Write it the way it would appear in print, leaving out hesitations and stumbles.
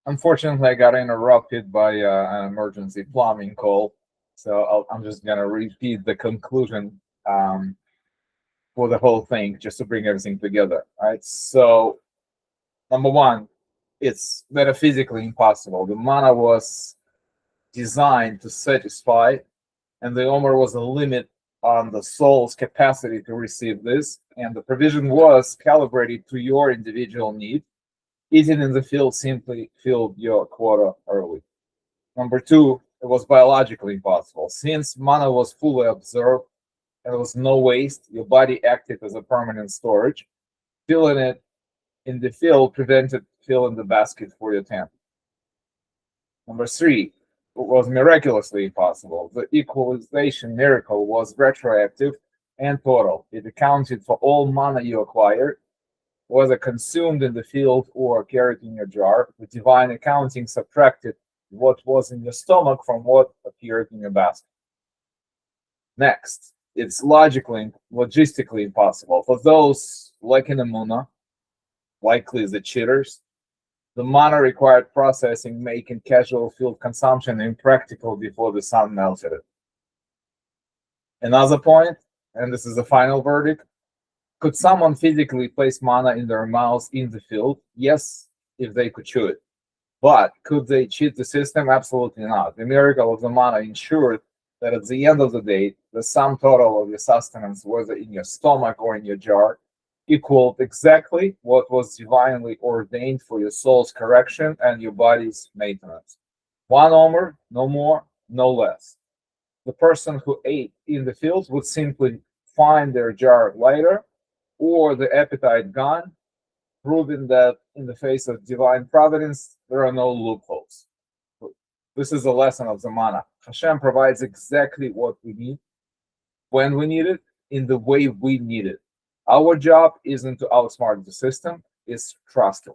Unfortunately, I got interrupted by an emergency plumbing call, so I'm just gonna repeat the conclusion for the whole thing, just to bring everything together. All right. So, number one, it's metaphysically impossible. The manna was designed to satisfy, and the Omer was a limit on the soul's capacity to receive this, and the provision was calibrated to your individual need. Eating in the field simply filled your quota early. Number two, it was biologically impossible. Since manna was fully absorbed and there was no waste, your body acted as a permanent storage. Filling it in the field prevented filling the basket for your tent. Number three, it was miraculously impossible. The equalization miracle was retroactive and total. It accounted for all manna you acquired, whether consumed in the field or carried in your jar. The divine accounting subtracted what was in your stomach from what appeared in your basket. Next, it's logistically impossible. For those lacking in Manna, likely the cheaters, the manna required processing, making casual field consumption impractical before the sun melted it. Another point, and this is the final verdict: could someone physically place manna in their mouths in the field? Yes, if they could chew it. But could they cheat the system? Absolutely not. The miracle of the manna ensured that at the end of the day, the sum total of your sustenance, whether in your stomach or in your jar, equaled exactly what was divinely ordained for your soul's correction and your body's maintenance. One Omer, no more, no less. The person who ate in the fields would simply find their jar later, or the appetite gone, proving that in the face of divine providence, there are no loopholes. This is a lesson of the manna. Hashem provides exactly what we need, when we need it, in the way we need it. Our job isn't to outsmart the system, it's trust it.